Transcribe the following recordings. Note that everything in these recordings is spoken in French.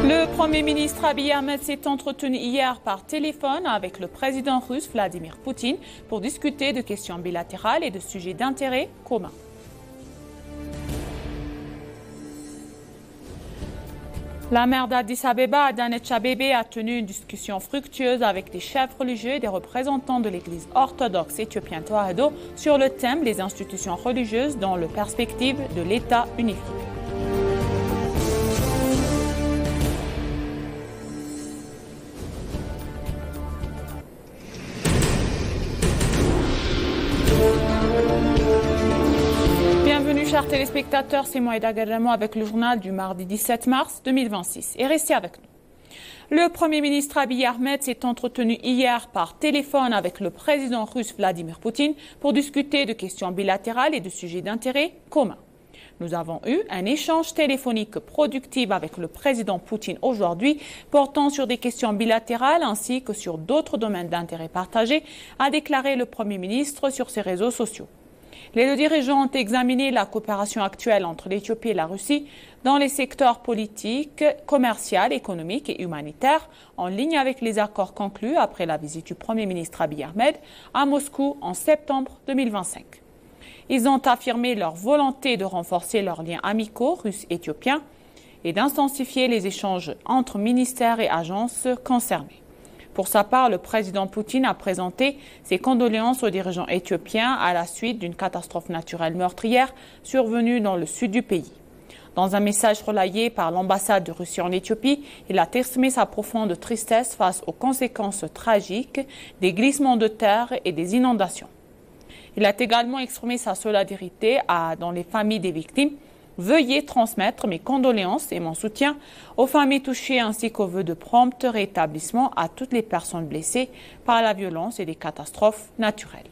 Le Premier ministre Abiy Ahmed s'est entretenu hier par téléphone avec le président russe Vladimir Poutine pour discuter de questions bilatérales et de sujets d'intérêt commun. La maire d'Addis Abeba, Adanet Abebe, a tenu une discussion fructueuse avec des chefs religieux et des représentants de l'église orthodoxe éthiopienne Tewahedo sur le thème des institutions religieuses dans la perspective de l'État unifié. Bienvenue chers téléspectateurs, c'est moi Eda Gadjamo avec le journal du mardi 17 mars 2026 et restez avec nous. Le Premier ministre Abiy Ahmed s'est entretenu hier par téléphone avec le président russe Vladimir Poutine pour discuter de questions bilatérales et de sujets d'intérêt commun. Nous avons eu un échange téléphonique productif avec le président Poutine aujourd'hui portant sur des questions bilatérales ainsi que sur d'autres domaines d'intérêt partagé, a déclaré le Premier ministre sur ses réseaux sociaux. Les deux dirigeants ont examiné la coopération actuelle entre l'Éthiopie et la Russie dans les secteurs politiques, commercial, économique et humanitaire, en ligne avec les accords conclus après la visite du Premier ministre Abiy Ahmed à Moscou en septembre 2025. Ils ont affirmé leur volonté de renforcer leurs liens amicaux russes-éthiopiens et d'intensifier les échanges entre ministères et agences concernées. Pour sa part, le président Poutine a présenté ses condoléances aux dirigeants éthiopiens à la suite d'une catastrophe naturelle meurtrière survenue dans le sud du pays. Dans un message relayé par l'ambassade de Russie en Éthiopie, il a exprimé sa profonde tristesse face aux conséquences tragiques des glissements de terre et des inondations. Il a également exprimé sa solidarité dans les familles des victimes. Veuillez transmettre mes condoléances et mon soutien aux familles touchées ainsi qu'aux vœux de prompt rétablissement à toutes les personnes blessées par la violence et les catastrophes naturelles.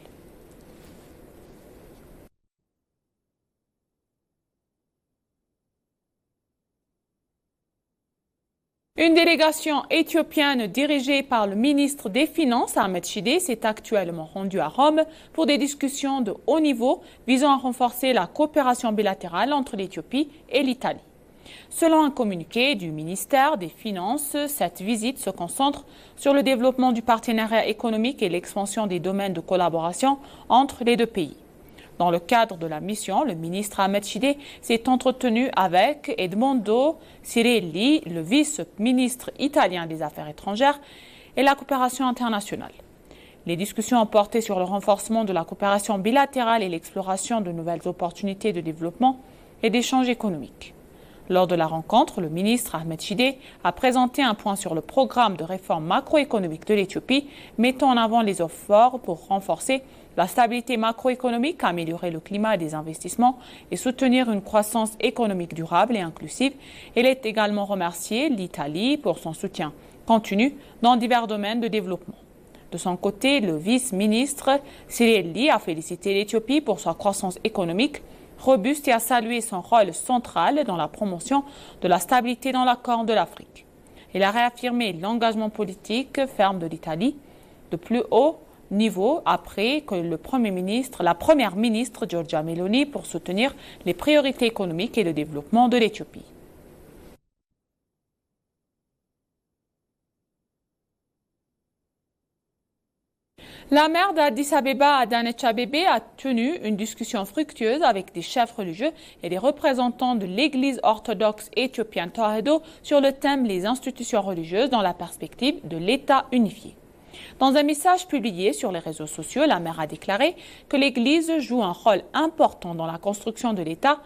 Une délégation éthiopienne dirigée par le ministre des Finances, Ahmed Shide, s'est actuellement rendue à Rome pour des discussions de haut niveau visant à renforcer la coopération bilatérale entre l'Éthiopie et l'Italie. Selon un communiqué du ministère des Finances, cette visite se concentre sur le développement du partenariat économique et l'expansion des domaines de collaboration entre les deux pays. Dans le cadre de la mission, le ministre Ahmed Shide s'est entretenu avec Edmondo Cirelli, le vice-ministre italien des Affaires étrangères et la coopération internationale. Les discussions ont porté sur le renforcement de la coopération bilatérale et l'exploration de nouvelles opportunités de développement et d'échanges économiques. Lors de la rencontre, le ministre Ahmed Shide a présenté un point sur le programme de réforme macroéconomique de l'Éthiopie, mettant en avant les efforts pour renforcer la stabilité macroéconomique, améliorer le climat des investissements et soutenir une croissance économique durable et inclusive. Il a également remercié l'Italie pour son soutien continu dans divers domaines de développement. De son côté, le vice-ministre Cirelli a félicité l'Éthiopie pour sa croissance économique robuste et a salué son rôle central dans la promotion de la stabilité dans la Corne de l'Afrique. Il a réaffirmé l'engagement politique ferme de l'Italie de plus haut niveau après que la première ministre Giorgia Meloni pour soutenir les priorités économiques et le développement de l'Éthiopie. La maire d'Addis Abeba, Adanet Abebe, a tenu une discussion fructueuse avec des chefs religieux et des représentants de l'église orthodoxe éthiopienne Tewahedo sur le thème les institutions religieuses dans la perspective de l'État unifié. Dans un message publié sur les réseaux sociaux, la maire a déclaré que l'Église joue un rôle important dans la construction de l'État,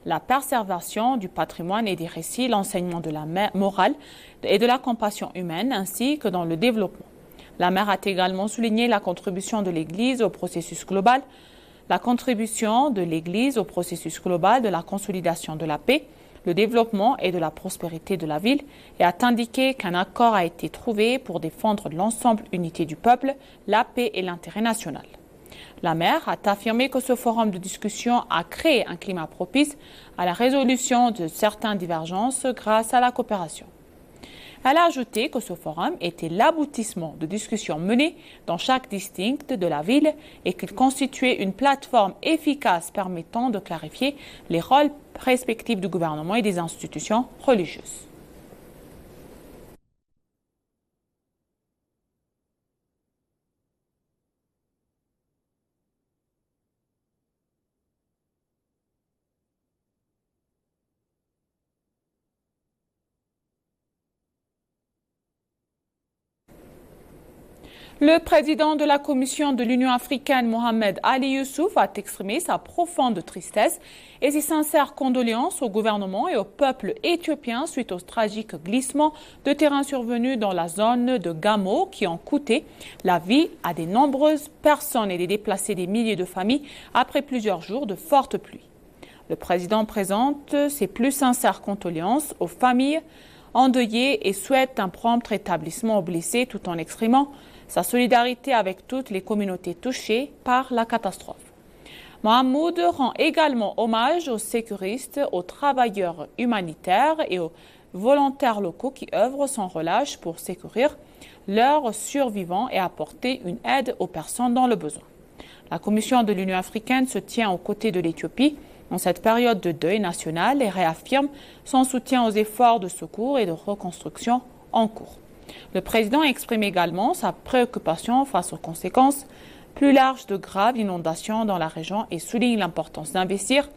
la préservation du patrimoine et des récits, l'enseignement de la morale et de la compassion humaine, ainsi que dans le développement. La maire a également souligné la contribution de l'Église au processus global, la contribution de l'Église au processus global de la consolidation de la paix, le développement et de la prospérité de la ville et a indiqué qu'un accord a été trouvé pour défendre l'ensemble unité du peuple, la paix et l'intérêt national. La maire a affirmé que ce forum de discussion a créé un climat propice à la résolution de certaines divergences grâce à la coopération. Elle a ajouté que ce forum était l'aboutissement de discussions menées dans chaque district de la ville et qu'il constituait une plateforme efficace permettant de clarifier les rôles respectifs du gouvernement et des institutions religieuses. Le président de la Commission de l'Union africaine, Mohamed Ali Youssouf, a exprimé sa profonde tristesse et ses sincères condoléances au gouvernement et au peuple éthiopien suite au tragique glissement de terrain survenu dans la zone de Gamo qui ont coûté la vie à de nombreuses personnes et des déplacés des milliers de familles après plusieurs jours de fortes pluies. Le président présente ses plus sincères condoléances aux familles endeuillées et souhaite un prompt rétablissement aux blessés tout en exprimant sa solidarité avec toutes les communautés touchées par la catastrophe. Mahmoud rend également hommage aux sécuristes, aux travailleurs humanitaires et aux volontaires locaux qui œuvrent sans relâche pour sécuriser leurs survivants et apporter une aide aux personnes dans le besoin. La Commission de l'Union africaine se tient aux côtés de l'Éthiopie en cette période de deuil national et réaffirme son soutien aux efforts de secours et de reconstruction en cours. Le président exprime également sa préoccupation face aux conséquences plus larges de graves inondations dans la région et souligne l'importance d'investir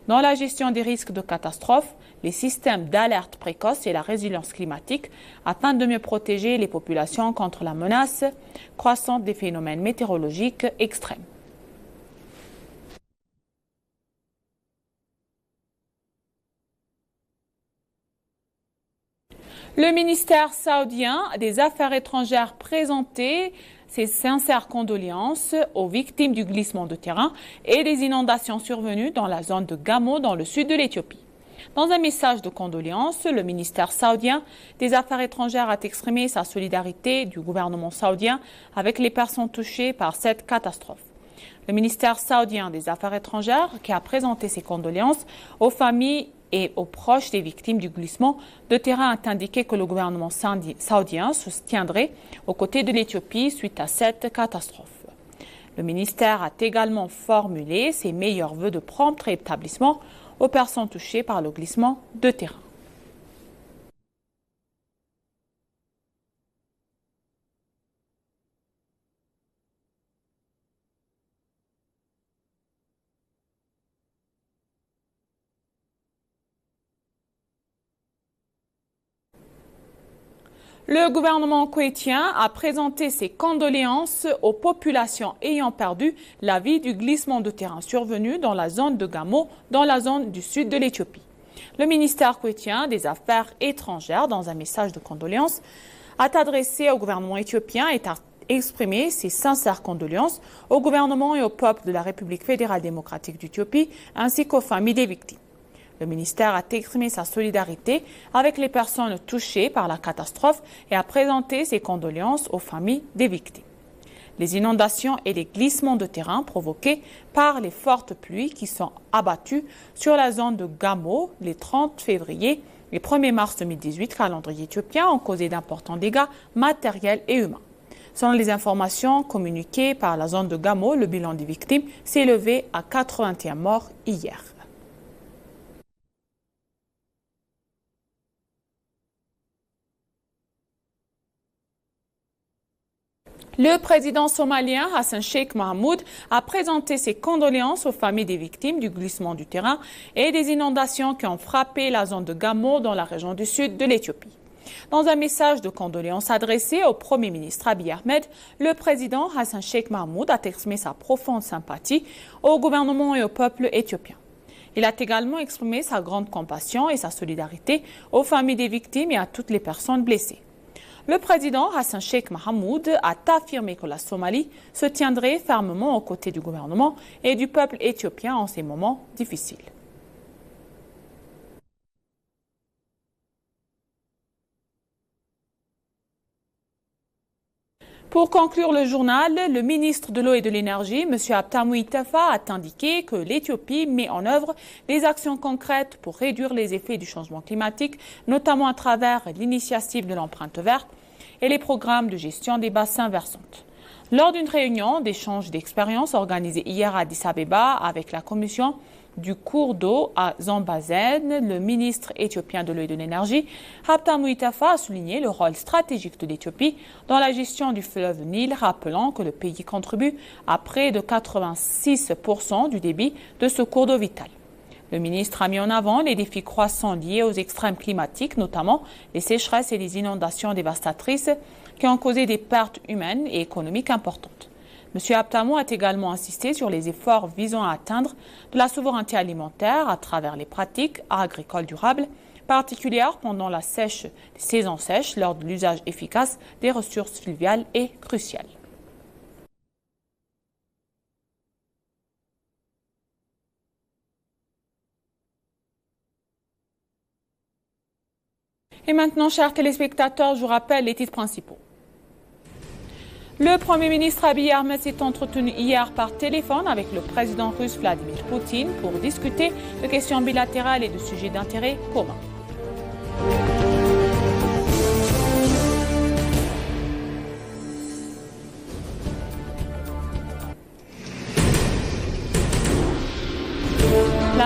dans la gestion des risques de catastrophes, les systèmes d'alerte précoce et la résilience climatique afin de mieux protéger les populations contre la menace croissante des phénomènes météorologiques extrêmes. Le ministère saoudien des Affaires étrangères présentait ses sincères condoléances aux victimes du glissement de terrain et des inondations survenues dans la zone de Gamo dans le sud de l'Éthiopie. Dans un message de condoléances, le ministère saoudien des Affaires étrangères a exprimé sa solidarité du gouvernement saoudien avec les personnes touchées par cette catastrophe. Le ministère saoudien des Affaires étrangères, qui a présenté ses condoléances aux familles et aux proches des victimes du glissement de terrain, a indiqué que le gouvernement saoudien se tiendrait aux côtés de l'Éthiopie suite à cette catastrophe. Le ministère a également formulé ses meilleurs vœux de prompt rétablissement aux personnes touchées par le glissement de terrain. Le gouvernement koweïtien a présenté ses condoléances aux populations ayant perdu la vie du glissement de terrain survenu dans la zone de Gamo, dans la zone du sud de l'Éthiopie. Le ministère koweïtien des Affaires étrangères, dans un message de condoléances, a adressé au gouvernement éthiopien et a exprimé ses sincères condoléances au gouvernement et au peuple de la République fédérale démocratique d'Éthiopie, ainsi qu'aux familles des victimes. Le ministère a exprimé sa solidarité avec les personnes touchées par la catastrophe et a présenté ses condoléances aux familles des victimes. Les inondations et les glissements de terrain provoqués par les fortes pluies qui sont abattues sur la zone de Gamo les 30 février et 1er mars 2018, calendrier éthiopien, ont causé d'importants dégâts matériels et humains. Selon les informations communiquées par la zone de Gamo, le bilan des victimes s'est élevé à 81 morts hier. Le président somalien Hassan Sheikh Mohamud a présenté ses condoléances aux familles des victimes du glissement du terrain et des inondations qui ont frappé la zone de Gamo dans la région du sud de l'Éthiopie. Dans un message de condoléances adressé au Premier ministre Abiy Ahmed, le président Hassan Sheikh Mohamud a exprimé sa profonde sympathie au gouvernement et au peuple éthiopien. Il a également exprimé sa grande compassion et sa solidarité aux familles des victimes et à toutes les personnes blessées. Le président Hassan Sheikh Mohamud a affirmé que la Somalie se tiendrait fermement aux côtés du gouvernement et du peuple éthiopien en ces moments difficiles. Pour conclure le journal, le ministre de l'Eau et de l'Énergie, M. Habtamu Itafa, a indiqué que l'Éthiopie met en œuvre des actions concrètes pour réduire les effets du changement climatique, notamment à travers l'initiative de l'empreinte verte et les programmes de gestion des bassins versants. Lors d'une réunion d'échange d'expériences organisée hier à Addis Abeba avec la commission du cours d'eau à Zambazen, le ministre éthiopien de l'eau et de l'énergie, Habtamu Itafa, a souligné le rôle stratégique de l'Éthiopie dans la gestion du fleuve Nil, rappelant que le pays contribue à près de 86% du débit de ce cours d'eau vital. Le ministre a mis en avant les défis croissants liés aux extrêmes climatiques, notamment les sécheresses et les inondations dévastatrices qui ont causé des pertes humaines et économiques importantes. M. Abtamou a également insisté sur les efforts visant à atteindre de la souveraineté alimentaire à travers les pratiques agricoles durables, particulières pendant la saison sèche, lors de l'usage efficace des ressources fluviales est crucial. Et maintenant, chers téléspectateurs, je vous rappelle les titres principaux. Le Premier ministre Abiy Ahmed s'est entretenu hier par téléphone avec le président russe Vladimir Poutine pour discuter de questions bilatérales et de sujets d'intérêt commun.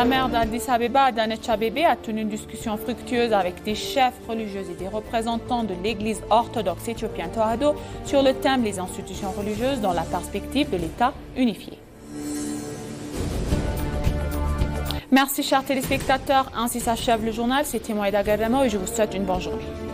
La maire d'Addis Abeba, Adanej Abebe, a tenu une discussion fructueuse avec des chefs religieux et des représentants de l'église orthodoxe éthiopienne Tohado sur le thème des institutions religieuses dans la perspective de l'État unifié. Merci chers téléspectateurs, ainsi s'achève le journal. C'était Moïda Garamo et je vous souhaite une bonne journée.